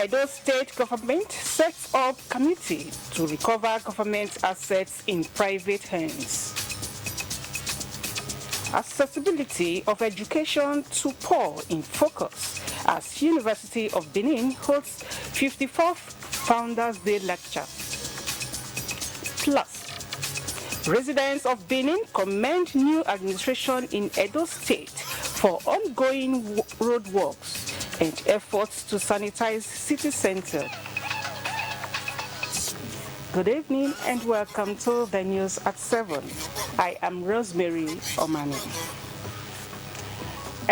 Edo State government sets up committee to recover government assets in private hands. Accessibility of education to poor in focus as University of Benin hosts 54th Founders Day lecture. Plus, residents of Benin commend new administration in Edo State for ongoing road works and efforts to sanitize city center. Good evening and welcome to the news at 7. I am Rosemary Omani.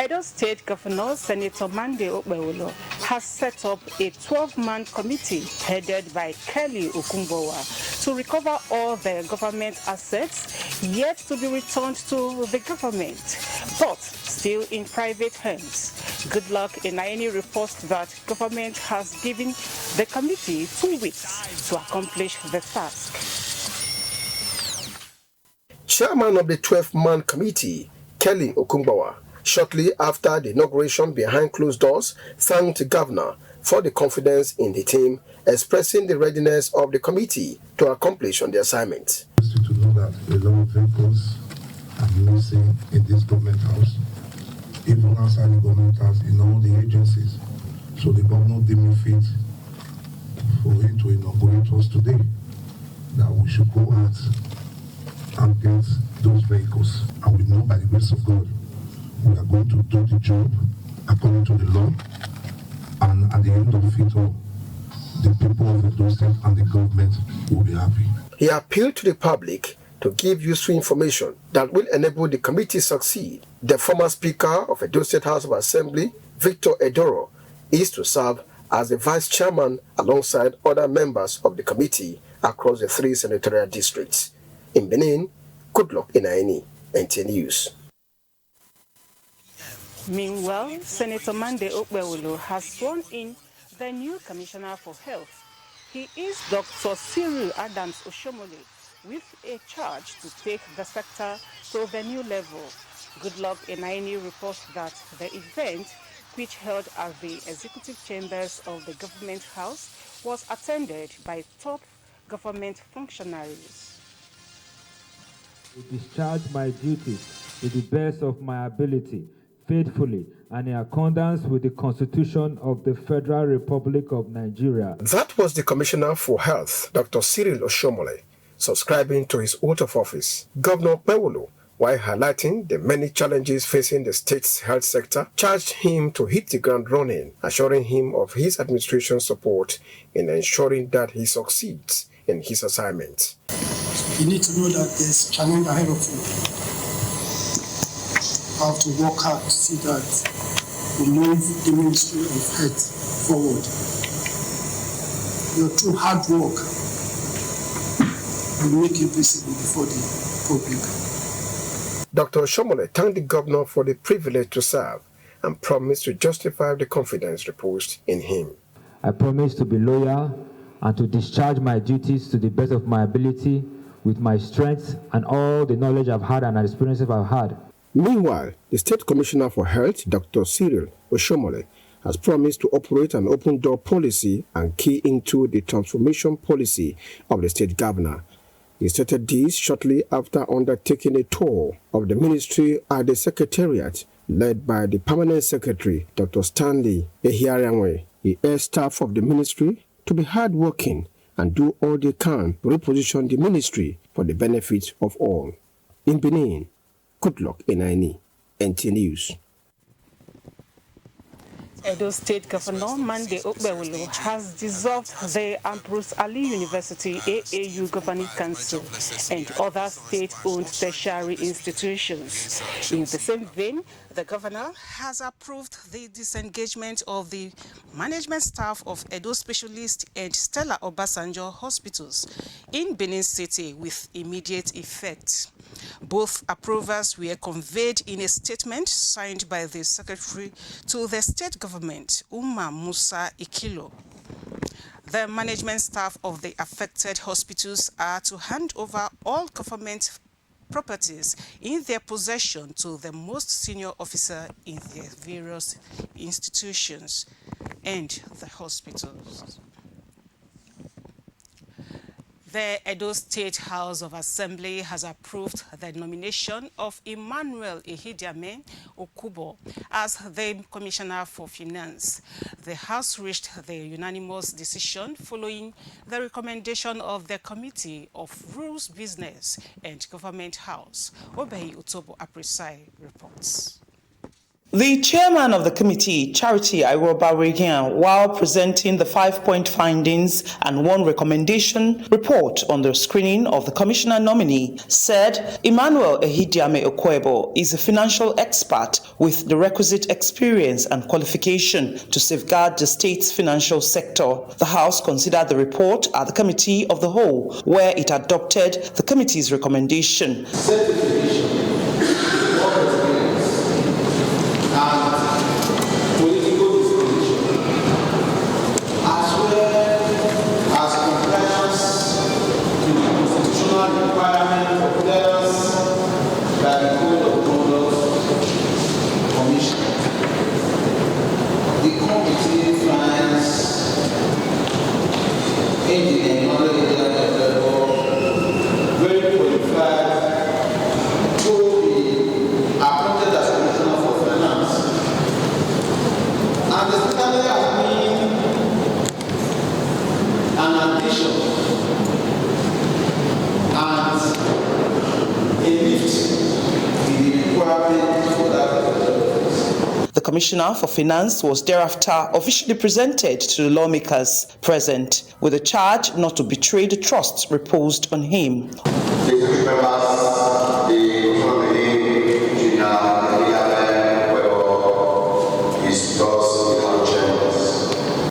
Edo State Governor Senator Monday Okpewolo has set up a 12-man committee headed by Kelly Okumbowa to recover all the government assets yet to be returned to the government, but still in private hands. Good luck in any reports that government has given the committee 2 weeks to accomplish the task. Chairman of the 12-man committee, Kelly Okumbowa, shortly after the inauguration behind closed doors, thanked the governor for the confidence in the team, expressing the readiness of the committee to accomplish on the assignment. To know that a lot of vehicles are missing in this government house, even outside the government house, in all the agencies. So the governor deemed fit for him to inaugurate us today, that we should go out and get those vehicles. And we know by the grace of God, we are going to do the job according to the law, and at the end of it all, the people of Edo State and the government will be happy. He appealed to the public to give useful information that will enable the committee succeed. The former Speaker of Edo State House of Assembly, Victor Edoro, is to serve as the Vice Chairman alongside other members of the committee across the 3 senatorial districts. In Benin, good luck in Aini, NT News. Meanwhile, Senator Monday Okpewolo has sworn in the new Commissioner for Health. He is Dr. Cyril Adams Oshomole, with a charge to take the sector to the new level. Good luck in any reports that the event, which held at the executive chambers of the government house, was attended by top government functionaries. I discharge my duties to the best of my ability, faithfully and in accordance with the Constitution of the Federal Republic of Nigeria. That was the Commissioner for Health, Dr. Cyril Oshomole, subscribing to his oath of office. Governor Okpewolo, while highlighting the many challenges facing the state's health sector, charged him to hit the ground running, assuring him of his administration's support in ensuring that he succeeds in his assignment. You need to know that there's challenge ahead of you. You have to work hard to see that we move the Ministry of Health forward. Your true hard work will make you visible before the public. Dr. Oshomole thanked the governor for the privilege to serve and promised to justify the confidence reposed in him. I promise to be loyal and to discharge my duties to the best of my ability with my strength and all the knowledge I've had and experiences I've had. Meanwhile, the State Commissioner for Health, Dr. Cyril Oshomole, has promised to operate an open-door policy and key into the transformation policy of the state governor. He stated this shortly after undertaking a tour of the ministry at the Secretariat, led by the Permanent Secretary, Dr. Stanley Ehiarianwe. He urged staff of the ministry to be hard-working and do all they can to reposition the ministry for the benefit of all. In Benin, good luck in Aini, NT News. Edo State Governor Monday Okpewolo has dissolved the Ambrose Ali University AAU Governing Council and other state-owned tertiary institutions. In the same vein, the governor has approved the disengagement of the management staff of Edo Specialist and Stella Obasanjo hospitals in Benin City with immediate effect. Both approvals were conveyed in a statement signed by the Secretary to the State Government, Umar Musa Ikilo. The management staff of the affected hospitals are to hand over all government properties in their possession to the most senior officer in their various institutions. and the hospitals. The Edo State House of Assembly has approved the nomination of Emmanuel Ehidiame Okubo as the Commissioner for Finance. The House reached the unanimous decision following the recommendation of the Committee of Rules, Business and Government House. Obeyi Utobo Apresai reports. The chairman of the committee, Charity Aiwoba Regian, while presenting the 5-point findings and one recommendation report on the screening of the commissioner nominee, said Emmanuel Ehidiame Okubo is a financial expert with the requisite experience and qualification to safeguard the state's financial sector. The House considered the report at the Committee of the Whole, where it adopted the committee's recommendation. The Commissioner for Finance was thereafter officially presented to the lawmakers present with a charge not to betray the trust reposed on him.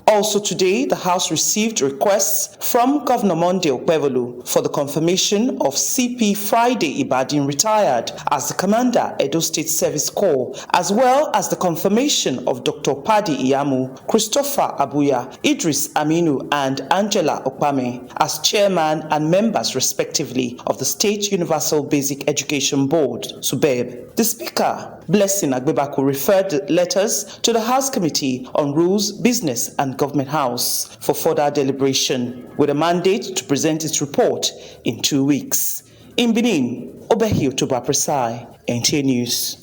Also today, the House received requests from Governor Monday Okpebholo for the confirmation of CP Friday Ibadin retired as the Commander, Edo State Service Corps, as well as the confirmation of Dr. Padi Iyamu, Christopher Abuya, Idris Aminu, and Angela Okpame as chairman and members, respectively, of the State Universal Basic Education Board, SUBEB. The Speaker, Blessing Agbebaku, referred the letters to the House Committee on Rules, Business and Government House for further deliberation, with a mandate to present its report in 2 weeks. In Benin, Obehi Utobo Apresai, NTA News.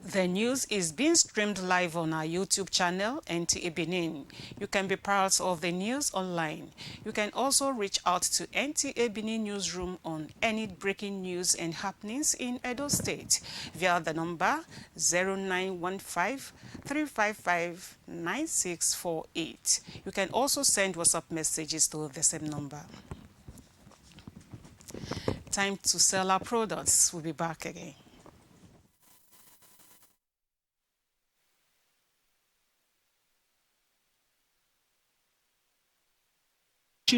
The news is being streamed live on our YouTube channel, NTA Benin. You can be part of the news online. You can also reach out to NTA Benin Newsroom on any breaking news and happenings in Edo State via the number 0915-355-9648. You can also send WhatsApp messages to the same number. Time to sell our products. We'll be back again.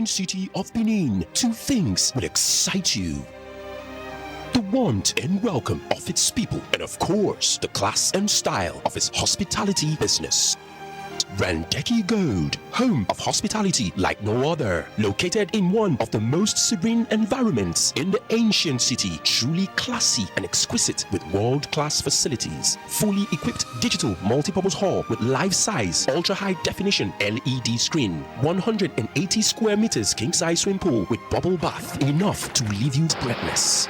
City of Benin, 2 things will excite you: the want and welcome of its people, and of course, the class and style of its hospitality business. Randeki Gold, home of hospitality like no other, located in one of the most serene environments in the ancient city, truly classy and exquisite with world-class facilities. Fully equipped digital multipurpose hall with life-size, ultra-high definition LED screen, 180 square meters king-size swimming pool with bubble bath, enough to leave you breathless.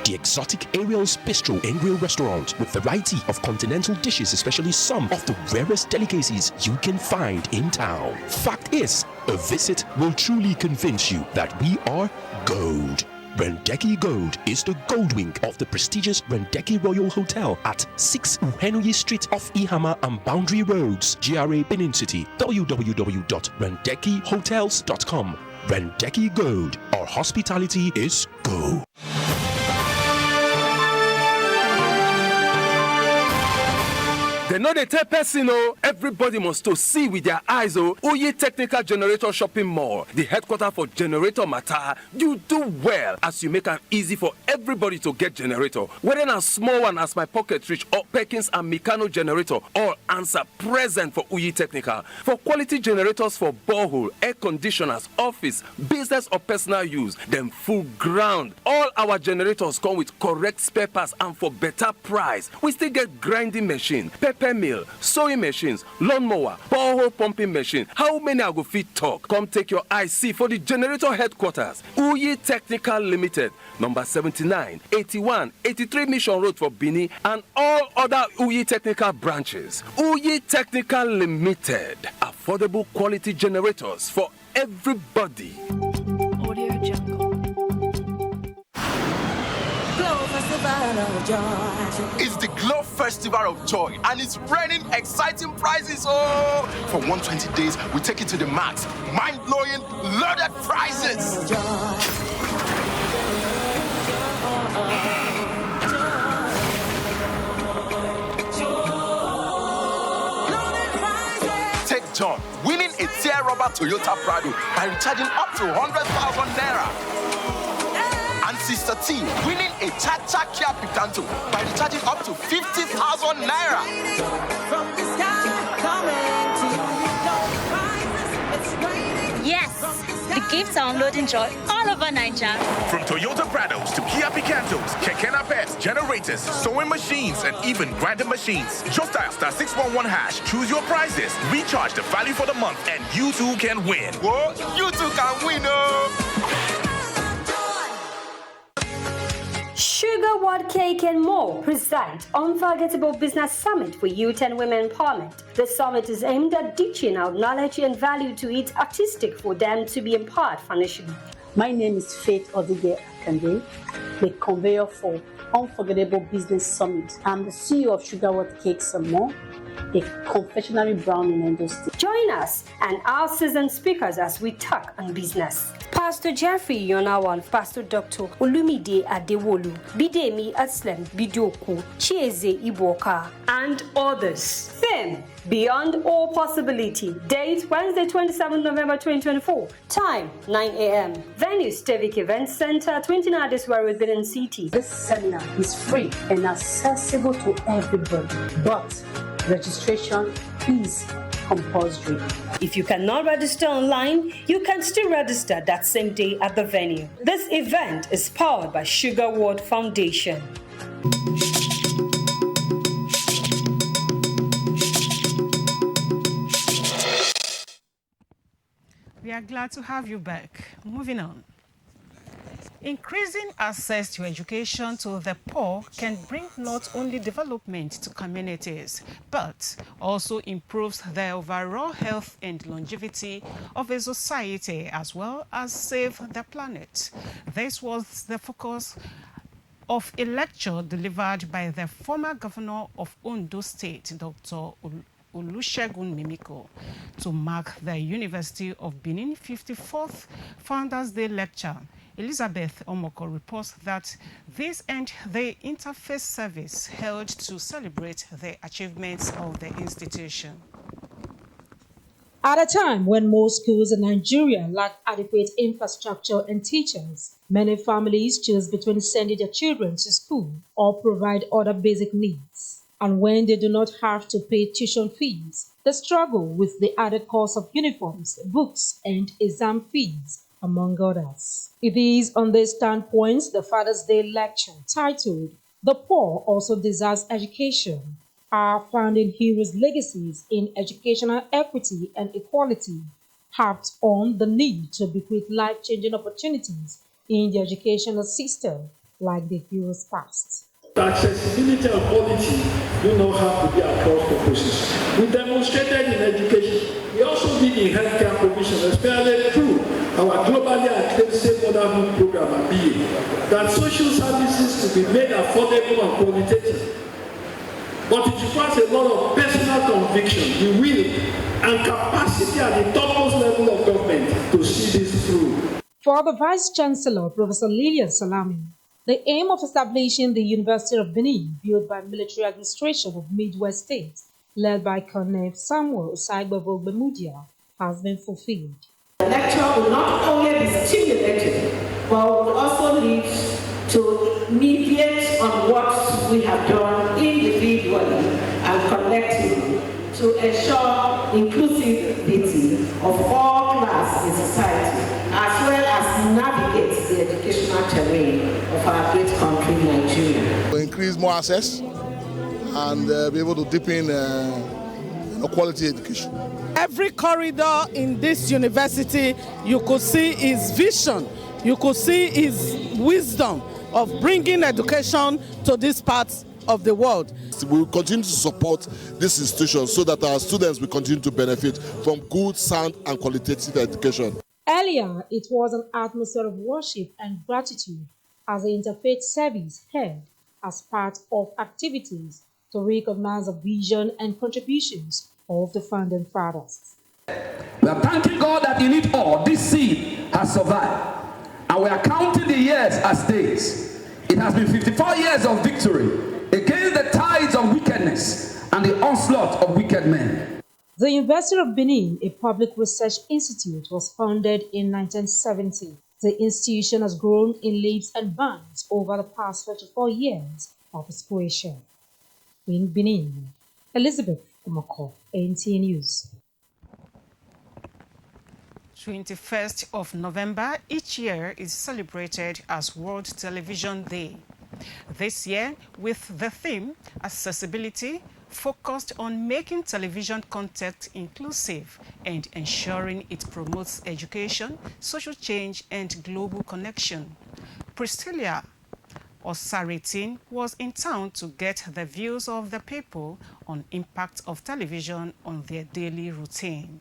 The exotic Ariel's Bistro and Grill restaurant with variety of continental dishes, especially some of the rarest delicacies you can find in town. Fact is, a visit will truly convince you that we are gold. Randeki Gold is the gold wing of the prestigious Randeki Royal Hotel at 6 Uhenoyi Street off Ihama and Boundary Roads, GRA Benin City. www.randekihotels.com. Randeki Gold, our hospitality is go. They know they tell person, oh, everybody must to see with their eyes, oh, Oye Technical Generator Shopping Mall, the headquarters for generator matter. You do well as you make it easy for everybody to get generator. Whether a small one as my pocket reach or Perkins and Meccano generator, all answer present for Oye Technical. For quality generators for borehole, air conditioners, office, business or personal use, them full ground. All our generators come with correct spare parts and for better price. We still get grinding machine, pepper pepper mill, sewing machines, lawnmower, borehole pumping machine. How many I go fit talk? Come take your eye see for the generator headquarters. Uyi Technical Limited, number 79, 81, 83 Mission Road for Benin, and all other Uyi Technical branches. Uyi Technical Limited, affordable quality generators for everybody. Audio Jungle. It's the Glow Festival of Joy, and it's raining exciting prizes. Oh, for 120 days, we take it to the max. Mind-blowing, loaded prizes. Take John, winning a tear rubber Toyota Prado by recharging up to 100,000 naira. And Sister T winning a Cha-Cha Kia Picanto by recharging up to 50,000 naira. Yes, the gifts are unloading joy all over Nigeria. From Toyota Prados to Kia Picantos, Keke Napes, generators, sewing machines, and even grinder machines. Just dial *611#, choose your prizes, recharge the value for the month, and you too can win. Whoa, you too can win, oh! Sugar, What Cake and More present Unforgettable Business Summit for Youth and Women Empowerment. The summit is aimed at teaching out knowledge and value to its artistic for them to be empowered financially. My name is Faith Odige Akande, the conveyor for Unforgettable Business Summit. I'm the CEO of Sugar, What Cakes and More, a confectionery brand in Edo State. Join us and our seasoned speakers as we talk on business. Pastor Jeffrey Yonawan, Pastor Dr. Olumide Adewolu, Bidemi Aslem Bidoku, Chieze Iboka, and others. Theme: Beyond All Possibility. Date: Wednesday, 27 November 2024. Time: 9 a.m. Venue: Stevik Event Center, 29 Adeswa Road, Benin City. This seminar is free and accessible to everybody, but registration is compulsory. If you cannot register online, you can still register that same day at the venue. This event is powered by Sugar World Foundation. We are glad to have you back. Moving on. Increasing access to education to the poor can bring not only development to communities, but also improves the overall health and longevity of a society, as well as save the planet. This was the focus of a lecture delivered by the former governor of Ondo State, Dr. Olusegun Mimiko, to mark the University of Benin 54th Founders Day lecture. Elizabeth Omoko reports that this and the interfaith service held to celebrate the achievements of the institution. At a time when most schools in Nigeria lack adequate infrastructure and teachers, many families choose between sending their children to school or provide other basic needs. And when they do not have to pay tuition fees, they struggle with the added cost of uniforms, books, and exam fees, among others. It is on these standpoints the Father's Day lecture, titled "The Poor Also Deserves Education: Our Founding Heroes' Legacies in Educational Equity and Equality," harped on the need to bequeath life-changing opportunities in the educational system like the heroes past. Accessibility and quality do not have to be across purposes. We demonstrated in education. We also did in healthcare provision, especially through our globally acclaimed Safe Motherhood program and BA, that social services to be made affordable and qualitative. But it requires a lot of personal conviction, the will, and capacity at the topmost level of government to see this through. For the Vice Chancellor, Professor Lilian Salami, the aim of establishing the University of Benin, built by military administration of Midwest State, led by Colonel Samuel Osaigbevo Bemudia, has been fulfilled. The lecture will not only be stimulating, but will also lead to mediate on what we have done individually and collectively to ensure inclusivity of all classes in society, as well as navigate the educational terrain of our great country, Nigeria. To increase more access and be able to deepen quality education. Every corridor in this university, you could see his vision, you could see his wisdom of bringing education to these parts of the world. We will continue to support this institution so that our students will continue to benefit from good, sound, and qualitative education. Earlier, it was an atmosphere of worship and gratitude as the interfaith service held as part of activities to recognize the vision and contributions of the founding fathers. We are thanking God that in it all, this seed has survived. And we are counting the years as days. It has been 54 years of victory against the tides of wickedness and the onslaught of wicked men. The University of Benin, a public research institute, was founded in 1970. The institution has grown in leaps and bounds over the past 34 years of its creation. In Benin, Elizabeth Umako, NTA News. 21st of November each year is celebrated as World Television Day. This year, with the theme Accessibility, focused on making television content inclusive and ensuring it promotes education, social change, and global connection. Priscilla Osaritin was in town to get the views of the people on impact of television on their daily routine.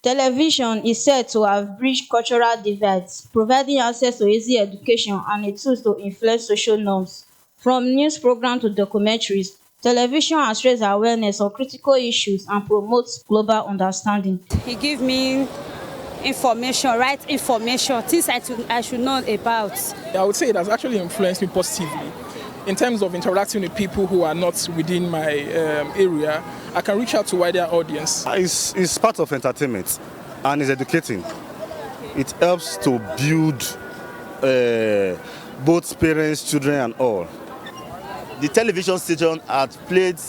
Television is said to have bridged cultural divides, providing access to easy education and a tool to influence social norms. From news programs to documentaries, television has raised awareness of critical issues and promotes global understanding. It gives me information, right information, things I should know about. I would say it has actually influenced me positively. In terms of interacting with people who are not within my area, I can reach out to a wider audience. It's part of entertainment and it's educating. It helps to build both parents, children and all. The television station has played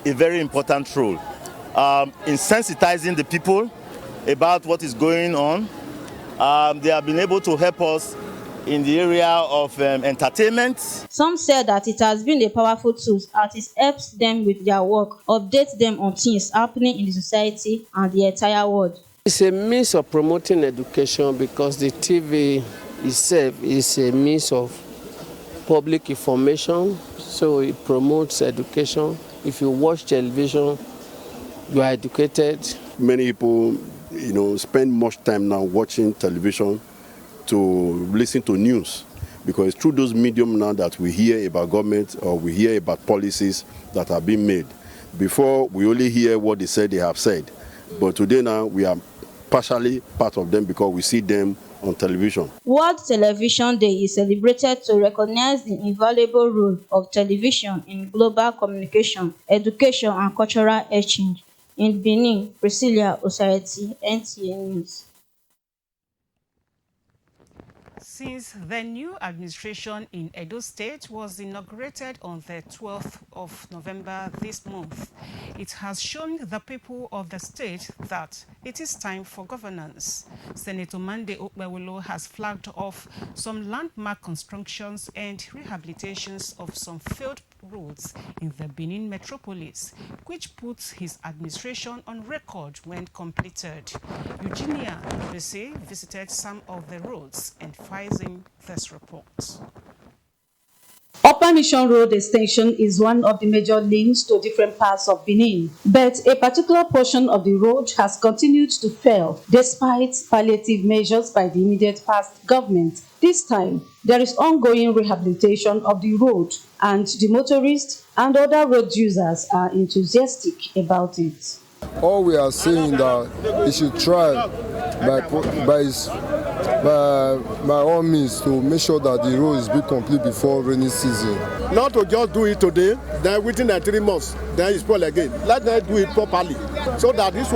a very important role in sensitizing the people about what is going on. They have been able to help us in the area of entertainment. Some said that it has been a powerful tool as it helps them with their work, updates them on things happening in the society and the entire world. It's a means of promoting education because the TV itself is a means of public information, so it promotes education. If you watch television, you are educated. Many people, spend much time now watching television to listen to news, because it's through those mediums now that we hear about government or we hear about policies that are being made. Before, we only hear what they said they have said, but today now we are partially part of them because we see them on television. World Television Day is celebrated to recognize the invaluable role of television in global communication, education and cultural exchange. In Benin, Priscilla Osareti, NTA News. Since the new administration in Edo State was inaugurated on the 12th of November this month, it has shown the people of the state that it is time for governance. Senator Mande Okbewolo has flagged off some landmark constructions and rehabilitations of some failed roads in the Benin metropolis, which puts his administration on record when completed. Eugenia Bese visited some of the roads and files in this report. Upper Mission Road extension is one of the major links to different parts of Benin, but a particular portion of the road has continued to fail despite palliative measures by the immediate past government. This time, there is ongoing rehabilitation of the road, and the motorists and other road users are enthusiastic about it. All we are saying that he should try by all means to make sure that the road is built complete before rainy season. Not to just do it today, then within 3 months, then it's spoiled again. Let them do it properly, so that this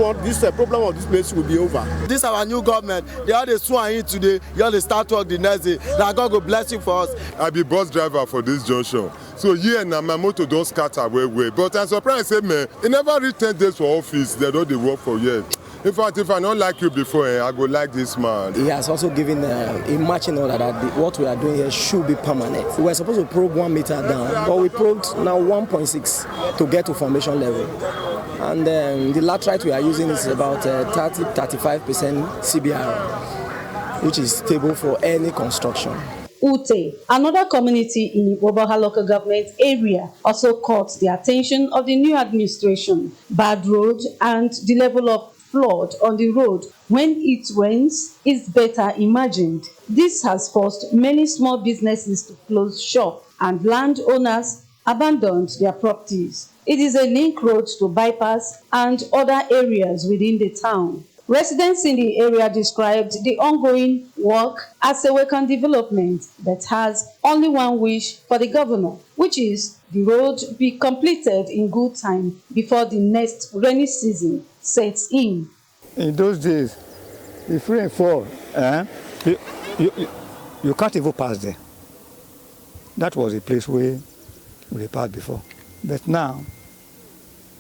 problem of this place will be over. This our new government. They are the sworn in today. You are the start work the next day. Now God will bless you for us. I be bus driver for this junction. So here now my motor don't scatter way. But I'm surprised, say man, it never reached 10 days for office. They don't work for years. In fact, if I don't like you before, I go like this man. He has also given a matching order that what we are doing here should be permanent. We were supposed to probe 1 meter down, but we probed now 1.6 to get to formation level. And the laterite we are using is about 30-35% CBR, which is stable for any construction. Ute, another community in Ibobaha local government area, also caught the attention of the new administration. Bad road and the level of flood on the road when it rains is better imagined. This has forced many small businesses to close shop and landowners abandoned their properties. It is a link road to bypass and other areas within the town. Residents in the area described the ongoing work as a welcome development that has only one wish for the governor, which is the road be completed in good time before the next rainy season sets in. In those days, if rain fall, you can't even pass there. That was a place where we passed before. But now,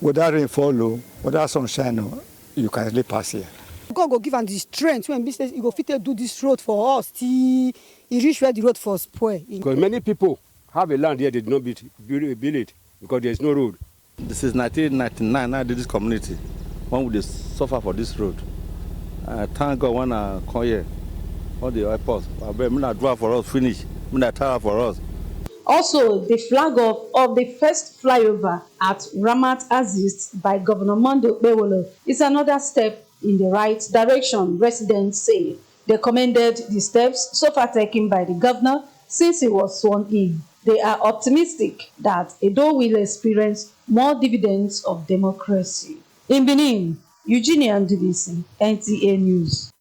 without rain fall, without sunshine, you can easily pass here. God go give am the strength when business you go fit do this road for us till he reach where the road for spoil. Because many people have a land here, they did not build it because there is no road. This is 1999. I did this community. When would they suffer for this road? Thank God when I come here, all the airports, I bet me not drive for us finish, me not tire for us. Also, the flag of the first flyover at Ramat Aziz by Governor Mondo Bewolo is another step in the right direction, residents say. They commended the steps so far taken by the governor since he was sworn in. They are optimistic that Edo will experience more dividends of democracy. In Benin, Eugenia Ndubisi, NTA News.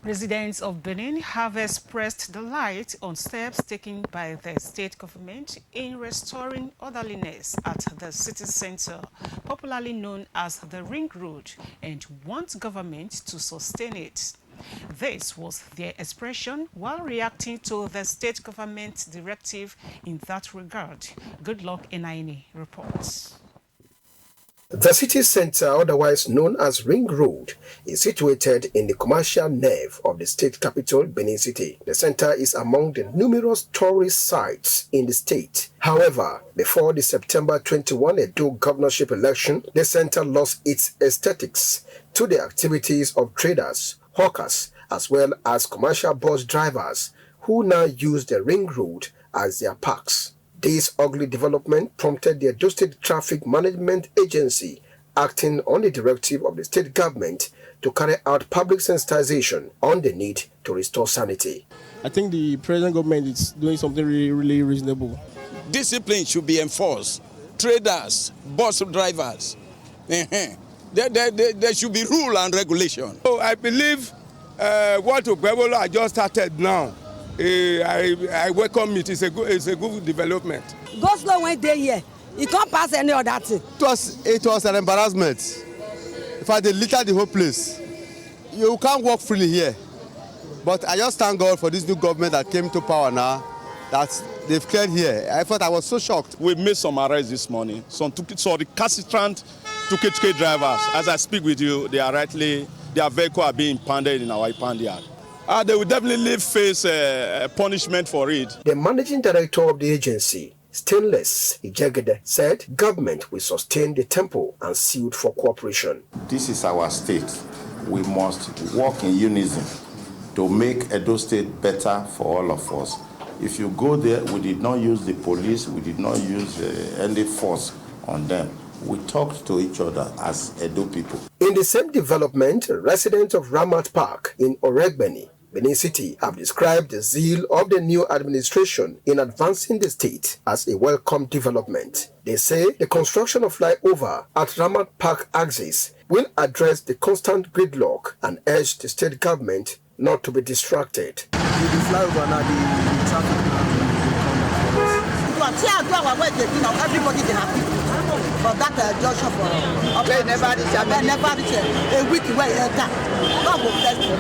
Residents of Benin have expressed delight on steps taken by the state government in restoring orderliness at the city center, popularly known as the Ring Road, and want government to sustain it. This was their expression while reacting to the state government directive in that regard. Goodluck Enaini reports. The city center, otherwise known as Ring Road, is situated in the commercial nerve of the state capital, Benin City. The center is among the numerous tourist sites in the state. However, before the September 21 Edo governorship election, the center lost its aesthetics to the activities of traders, hawkers, as well as commercial bus drivers, who now use the Ring Road as their parks. This ugly development prompted the Edo State Traffic Management Agency, acting on the directive of the state government, to carry out public sensitization on the need to restore sanity. I think the present government is doing something really reasonable. Discipline should be enforced. Traders, bus drivers, there should be rule and regulation. So I believe what Ubewolo just started now, I welcome it. It's a good development. Go slow when they here. You can't pass any other thing. It was an embarrassment. In fact, they littered the whole place. You can't walk freely here. But I just thank God for this new government that came to power now, that they've cleared here. I thought I was so shocked. We made some arrests this morning. Some recalcitrant tuk-tuk drivers. As I speak with you, their vehicle are being impounded in our impound yard. They will definitely face punishment for it. The managing director of the agency, Stainless Ijegede, said government will sustain the tempo and sued for cooperation. This is our state. We must work in unison to make Edo State better for all of us. If you go there, we did not use the police, we did not use any force on them. We talked to each other as Edo people. In the same development, residents of Ramat Park in Oregbeni, Benin City, have described the zeal of the new administration in advancing the state as a welcome development. They say the construction of flyover at Ramat Park axis will address the constant gridlock and urge the state government not to be distracted. The flyover now, the traffic everybody they happy. But that junction for never reach a week where you enter. God will bless you.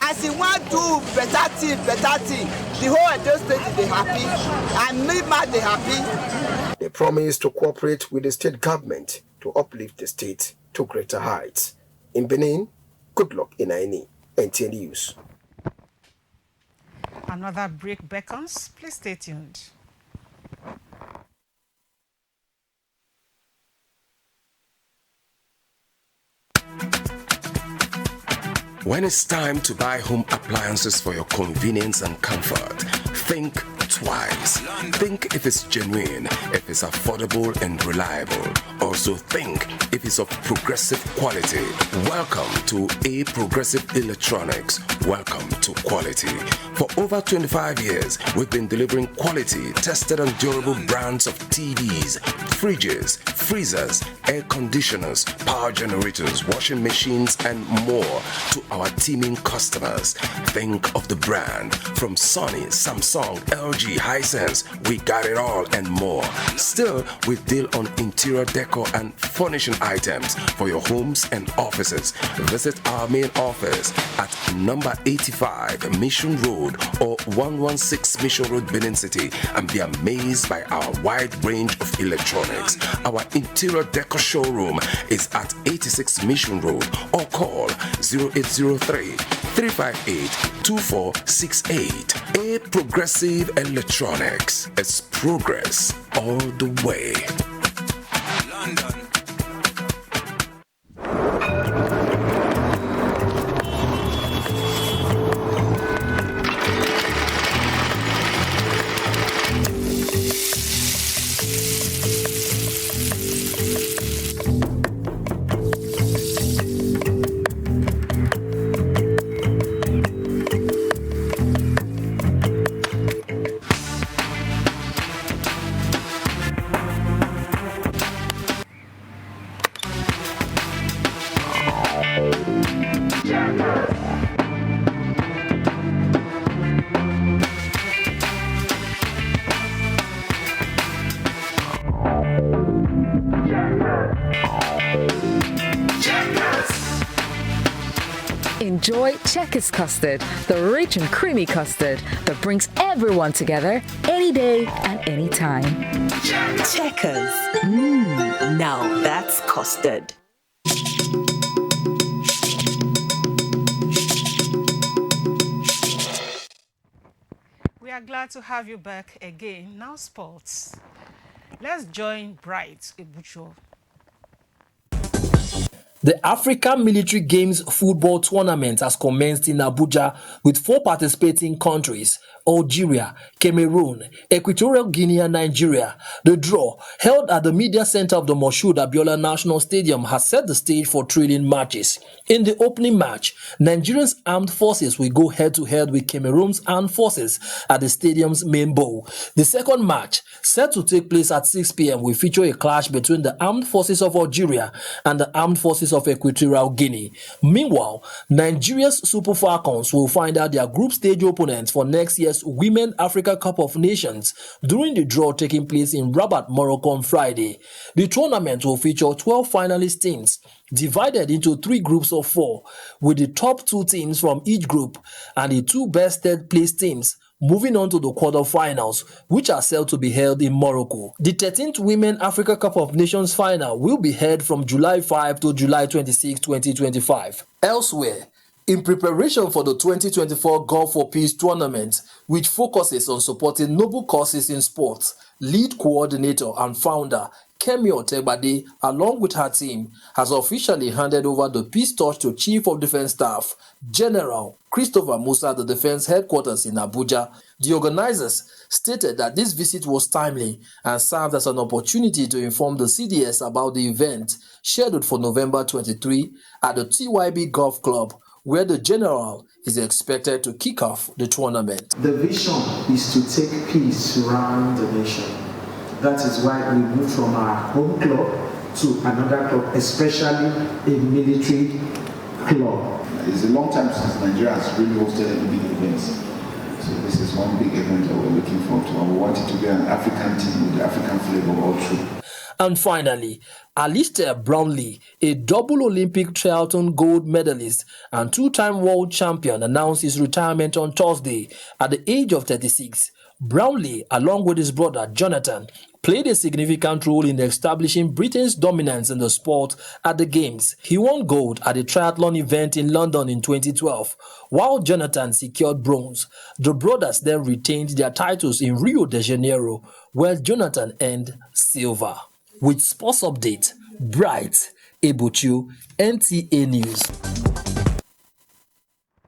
As he want to better thing, the whole Edo State they happy, and me man they happy. They promise to cooperate with the state government to uplift the state to greater heights. In Benin, good luck in Aini. NTN News. Another break beckons. Please stay tuned. When it's time to buy home appliances for your convenience and comfort, think twice. Think if it's genuine, if it's affordable and reliable. Also think if it's of progressive quality. Welcome to A Progressive Electronics. Welcome to quality. For over 25 years, we've been delivering quality, tested and durable brands of TVs, fridges, freezers, air conditioners, power generators, washing machines, and more to our teeming customers. Think of the brand from Sony, Samsung, LG, Hisense. We got it all and more. Still, we deal on interior decor and furnishing items for your homes and offices. Visit our main office at number 85 Mission Road or 116 Mission Road, Benin City, and be amazed by our wide range of electronics. Our interior decor showroom is at 86 Mission Road or call 0803 358 2468. A Progressive Electronics. It's progress all the way. London. Enjoy Checkers custard, the rich and creamy custard that brings everyone together any day and any time. Checkers. Now that's custard. We are glad to have you back again. Now sports. Let's join Bright Ebucho. The African Military Games football tournament has commenced in Abuja with 4 participating countries: Algeria, Cameroon, Equatorial Guinea, and Nigeria. The draw, held at the media center of the Moshood Abiola National Stadium, has set the stage for thrilling matches. In the opening match, Nigeria's armed forces will go head-to-head with Cameroon's armed forces at the stadium's main bowl. The second match, set to take place at 6 p.m., will feature a clash between the armed forces of Algeria and the armed forces of Equatorial Guinea. Meanwhile, Nigeria's Super Falcons will find out their group stage opponents for next year's Women Africa Cup of Nations during the draw taking place in Rabat, Morocco on Friday. The tournament will feature 12 finalist teams divided into 3 groups of 4, with the top 2 teams from each group and the 2 best third-place teams moving on to the quarterfinals, which are set to be held in Morocco. The 13th Women Africa Cup of Nations final will be held from July 5 to July 26, 2025. Elsewhere, in preparation for the 2024 Golf for Peace tournament, which focuses on supporting noble causes in sports, lead coordinator and founder Kemi Otegbade, along with her team, has officially handed over the peace torch to Chief of Defense Staff, General Christopher Musa at the Defense Headquarters in Abuja. The organizers stated that this visit was timely and served as an opportunity to inform the CDS about the event scheduled for November 23 at the TYB Golf Club, where the General is expected to kick off the tournament. The vision is to take peace around the nation. That is why we moved from our home club to another club, especially a military club. It's a long time since Nigeria has really hosted any big events. So this is one big event that we're looking forward to. And we want it to be an African team with the African flavor all through. And finally, Alistair Brownlee, a double Olympic triathlon gold medalist and 2-time world champion, announced his retirement on Thursday at the age of 36. Brownlee, along with his brother Jonathan, played a significant role in establishing Britain's dominance in the sport at the Games. He won gold at the triathlon event in London in 2012, while Jonathan secured bronze. The brothers then retained their titles in Rio de Janeiro, where Jonathan earned silver. With sports update, Bright Ebuchu, NTA News.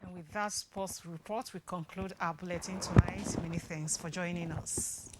And with that sports report, we conclude our bulletin tonight. Many thanks for joining us.